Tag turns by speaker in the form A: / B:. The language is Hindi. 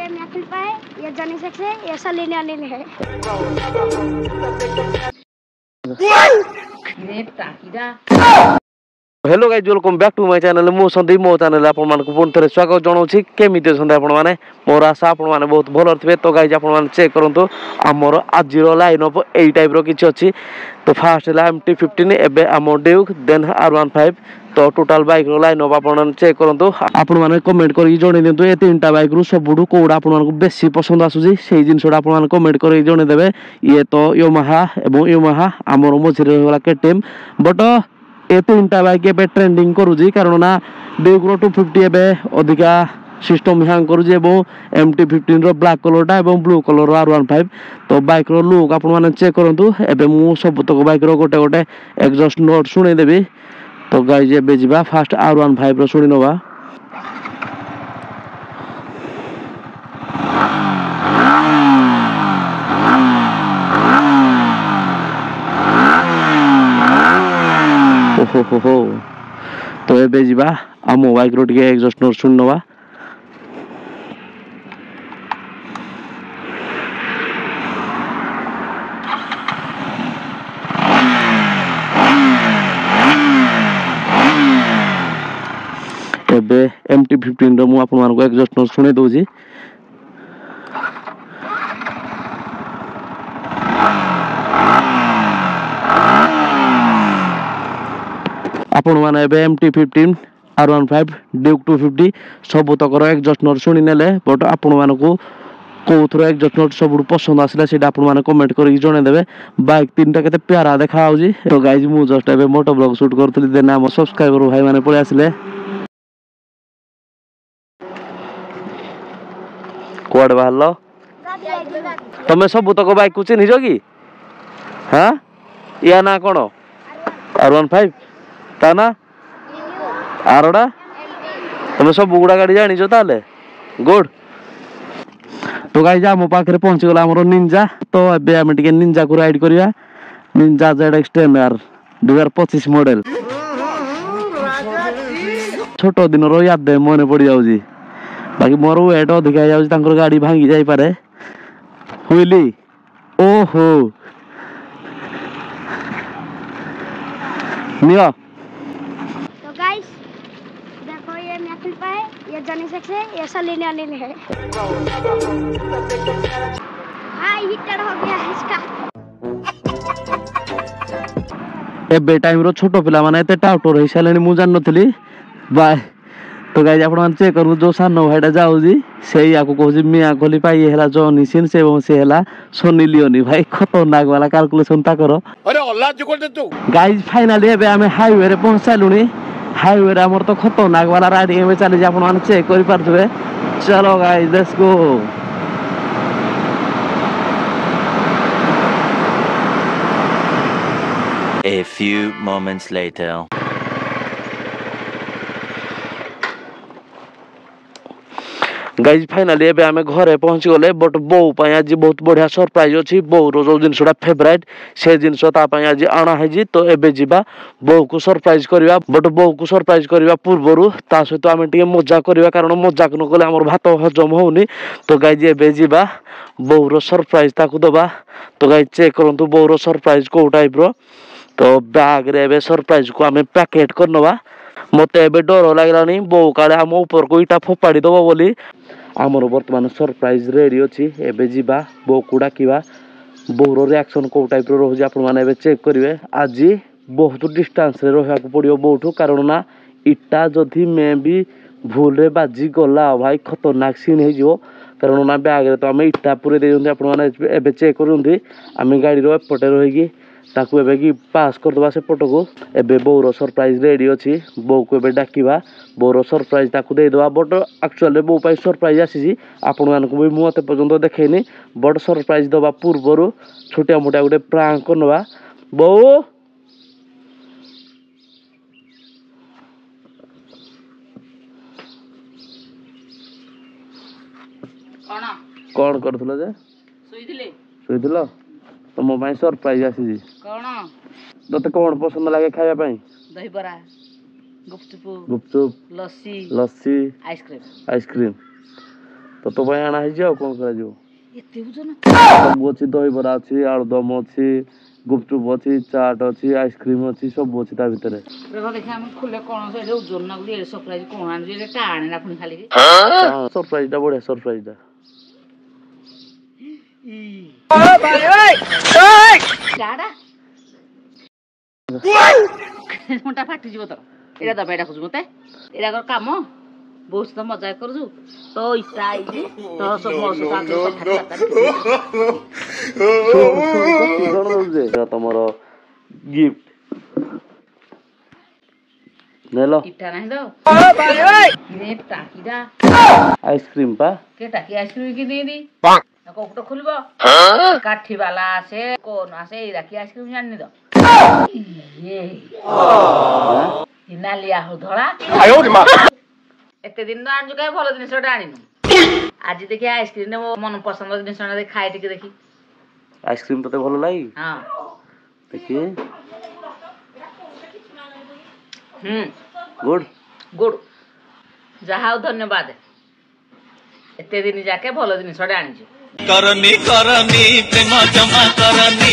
A: ये महफिल पे है, ये जनी शेख है, ये सलीना अनिल है।
B: Hello guys welcome back to my channel मु संदीप मो चैनल आपण मानक पुन थरे स्वागत जणाउछि केमिति अछन आपण माने मोर आशा आपण माने बहुत भलो थिबे तो गाइज आपण माने चेक करंतु हमर आजिरो लाइन अप एई टाइप रो किछि अछि तो फास्ट ला MT15 एबे हमर ड्यूक देन R15 तो टोटल बाइक रो लाइन अप आपण माने चेक करंतु आपण माने कमेंट करि जणे देंतु ए तीनटा बाइक रो सबुडु कोडा आपण मानक बेसी पसंद आसुछि सेही जिंसडा आपण माने कमेंट करि जणे देबे ये तो Yamaha एवं Yamaha हमर मझिरे होला KTM बट ए तीनटा बाइक एबे ट्रेंडिंग करूजी कारण ना ड्यूक रो 250 एबे अधिका सिस्टम हैंग करूजी एवं MT15 रो ब्लैक कलर टा एवं ब्लू कलर रो R15 तो बाइक रो लुक आपण माने चेक करंतु एबे मु सब तक बाइक रो गोटे गोटे एग्जॉस्ट नोट सुनै देबी तो गाइस एबे जिबा फास्ट R15 रो सुनि नबा हो तो एबे जिबा आम बाइक रो टिके एग्जॉस्ट नोट सुन नबा एबे MT15 रो मु आपन मान को एग्जॉस्ट नोट सुने दोजी आपण माने एबे MT15 R15 ड्यूक 250 सब तकर एग्जॉस्ट नोट सुनि नेले बट आपण मान को कोथरो एग्जॉस्ट नोट सब पसंद आसला सेटा आपण माने कमेंट करि जणे देबे बाइक तीनटा केते प्यारा देखा आउजी तो गाइस मु जस्ट एबे मोटो ब्लॉग शूट करतली देन हम सब्सक्राइबर भाई माने पळे आसले कोड बाहरलो तमे सब तक बाइक को चिन्हिजो की हां या ना कोन R15 ताना आरोडा तुम सब गुड़ा गाड़ी जानी जो ताले गुड तो गाइस जा मो पाखरे पहुंच गला हमरो निंजा तो एबे हम टिके निंजा को राइड करिया निंजा ZX10 यार 2025 मॉडल छोटो दिन रो याद दे मने पड़ी जाउजी बाकी मोर वेट अधिक आ जाउजी तांकर गाड़ी भांगी जाई पारे हुइली ओहो निया
A: तो गाइस देखो ये महफिल पे है, ये जनी शेख है, ये सलीना अनिल है। हाँ हिटर हो गया इसका
B: एबे टाइम रो छोटो पिला माने एते टाउटर होई सालेनी मु जान नथली बाय तो गाइस आपण मान चेक करू जो सानो भाईटा जाउजी सेही आको कहूजी मिया खोली पाई हेला जॉनी सिन से एवं से हेला सोनी लियोनी भाई खतरनाक वाला कैलकुलेशन ता करो अरे अल्लाह जुको दे तू गाइस फाइनली एबे हमें हाईवे रे पहुंचालुनी हाईवे रे हमर तो खतरनाक वाला राइडिंग एबे चली जे आपण मान चेक करि पारथबे चलो guys let's go
C: A few moments later.
B: Guys finally एबे हमें घरे पहुंच गले बट बो पय आज बहुत बढ़िया सरप्राइज अछि बो रो जो जिनसडा फेवरेट से जिनस ता पय आज आना है जी तो एबे जिबा बो को सरप्राइज करबा बट बो को सरप्राइज करबा पूर्वरु ता सहित हमें टिके मजा करबा कारण मजा न कले हमर भात हजम होउनी तो गाइज एबे जिबा बो रो सरप्राइज ताकू दबा तो गाइज चेक करंतु बो रो सरप्राइज को टाइप रो तो बैग रे एबे सरप्राइज को हमें पैकेट करनवा मते एबे डर लागलानी बो काले हम ऊपर को इटा फोपाड़ी दबो बोली आमर वर्तमान सरप्राइज रेडी अछि एबे जिबा बो कुडा किबा बोरो रिएक्शन को टाइप रो रहउजी आपण माने एबे चेक करिवे आज बहुत डिस्टेंस रे रहया को पड़ियो बोठो कारण ना इटा जथि मे भी भूल रे बाजी गला भाई खतरनाक सीन हे जिवो कारण ना बैग रे तो हम इटा पूरे दे जंदे आपण माने एबे चेक करूंदी हम गाड़ी रो एपटे रहिगी ताकू एबे की पास कर दबा से फोटो को एबे बोरो सरप्राइज रेडी अछि बो को एबे डाकिबा बोरो सरप्राइज ताकू दे दबा बट एक्चुअली बो पाई सरप्राइज आसी आपण मान को भी मते पर्यंत देखैनी बट सरप्राइज दबा पूर्वरु छोटा मोटा गुटे प्रांक करनवा बो कोन करथलो जे सोइदिलो तो मो भाई सरप्राइज आसी जी कोन तते कोन पसंद लागे खाया पई दही बरा गुपचुप लस्सी आइसक्रीम ତ ତୋ ପାଇଁ ଆଣା ହେଇଛି ଆଉ କଣ କରାଯିବ।
D: ଏତେ ଓଜନ
B: ସବୁ ଅଛି, ଦହିବରା ଅଛି, ଆଳୁଦମ ଅଛି, ଗୁପଚୁପ ଅଛି, ଚାଟ ଅଛି, ଆଇସ୍କ୍ରିମ ଅଛି, ସବୁ ଅଛି ତା ଭିତରେ।
D: ଦେଖିଆ ଆମେ ଖୋଲେ କଣ ସେଇଟା ଓଜନ ନାଗୁଛି ଏଡେ ସରପ୍ରାଇଜ କଣ ଆଣିଛୁ ଏଟା ଟାଣେ ନା ପୁଣି ଖାଲି
B: ସରପ୍ରାଇଜ ଟା ବଢିଆ ସରପ୍ରାଇଜ ଟା।
D: ମୁଣ୍ଡା ଫାଟିଯିବ ତୋର। ଏଇଟା ଦବା ଡାକୁଛୁ ମତେ ଏଇଟା କର କାମ ବହୁତ ତ ମଜା କରୁଛୁ ତ ଇଚ୍ଛା ହେଇଛି ତ ସବୁ ମୋ ସହିତ
B: ତମର ଗିଫ୍ଟ ନେଲ
D: ଇଟା ନାହିଁ ତ ଟାଙ୍କିଟା
B: ଆଇସ୍କ୍ରିମ ପା
D: କେ ଟାକି ଆଇସ୍କ୍ରିମ କି ଦେଇଦି କୋଉଟ ଖୋଲିବ କାଠି ବାଲା ଆସେ କୋନ ଆସେ ଏଇରା କି ଆଇସ୍କ୍ରିମ ଜାଣିନି ତ ନାଲିଆ ହଉ ଧଳା ଏତେ ଦିନ ତ ଆଣିଛୁ କାହିଁ ଭଲ ଜିନିଷଟା ଆଣିନୁ ଆଜି ଦେଖି ଆଇସ୍କ୍ରିମ ମୋ ମନ ପସନ୍ଦ ଜିନିଷଟା ଦେଖି ଖାଏ ଟିକେ ଦେଖି
B: ଆଇସ୍କ୍ରିମ ତତେ ଭଲ ଲାଗେ
D: ହଁ
B: ଦେଖି
D: ଗୁଡ ଗୁଡ ଯାହା ହଉ ଧନ୍ୟବାଦ ଏତେ ଦିନ ଯାକେ ଭଲ ଜିନିଷଟା ଆଣିଛୁ।
E: କରନି କରନି ପ୍ରେମ ଜମା କରନି।